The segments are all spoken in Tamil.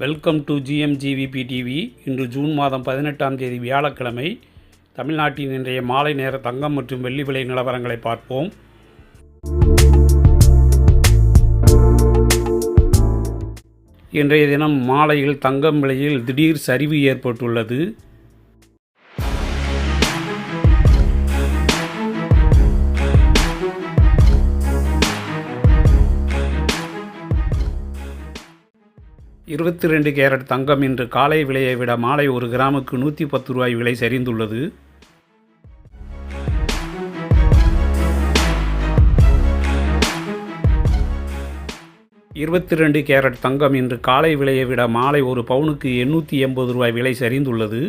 Welcome to GMGVP TV. இன்று ஜூன் மாதம் 18ஆம் தேதி வியாழக்கிழமை. தமிழ்நாட்டின் இன்றைய மாலை நேர தங்கம் மற்றும் வெள்ளி விலை நிலவரங்களை பார்ப்போம். இன்றைய தினம் மாலையில் தங்கம் விலையில் திடீர் சரிவு ஏற்பட்டுள்ளது. $22 கேரட் தங்கம் இன்று காலை விலையை விட மாலை ஒரு கிராமுக்கு $110 விலை சரிந்துள்ளது. $22 கேரட் தங்கம் இன்று காலை விலையை விட மாலை ஒரு பவுனுக்கு $880 விலை சரிந்துள்ளது.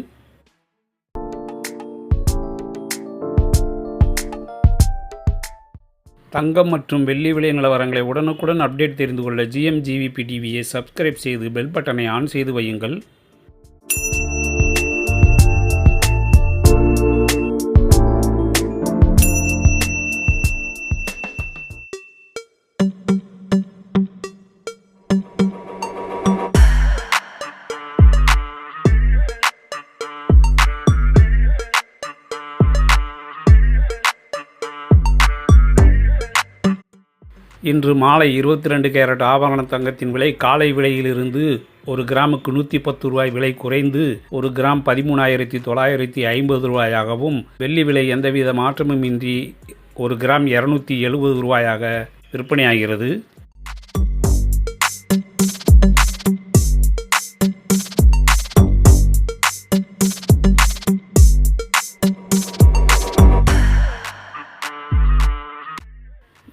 தங்கம் மற்றும் வெள்ளி விலை நிலவரங்களை உடனுக்குடன் அப்டேட் தெரிந்து கொள்ள GMGVP டிவியை சப்ஸ்கிரைப் செய்து பெல் பட்டனை ஆன் செய்து வையுங்கள். இன்று மாலை 22 கேரட் ஆபரண தங்கத்தின் விலை காலை விலையிலிருந்து ஒரு கிராமுக்கு $110 விலை குறைந்து ஒரு கிராம் 13,950 வெள்ளி விலை எந்தவித மாற்றமும் இன்றி ஒரு கிராம் $270 விற்பனையாகிறது.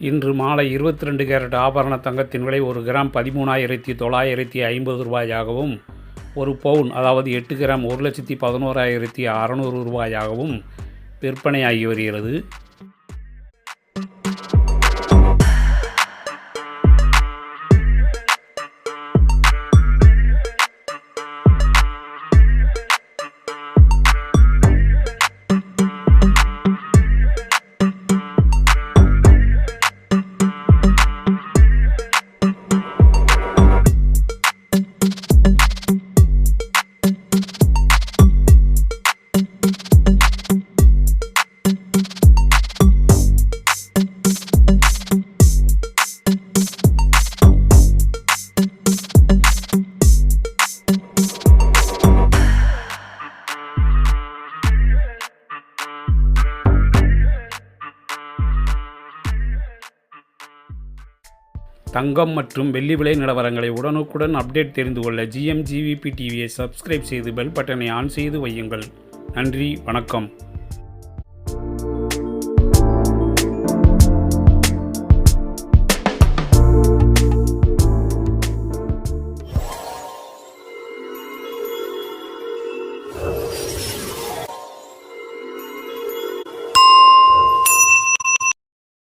இன்று மாலை 22 கேரட் ஆபரண தங்கத்தின் விலை ஒரு கிராம் 13,950 ஒரு பவுன் அதாவது 8 கிராம் 1,11,600 விற்பனையாகி வருகிறது. தங்கம் மற்றும் வெள்ளி விலை நிலவரங்களை உடனுக்குடன் அப்டேட் தெரிந்து கொள்ள GMGVP டிவியை சப்ஸ்கிரைப் செய்து பெல் பட்டனை ஆன் செய்து வையுங்கள். நன்றி, வணக்கம்.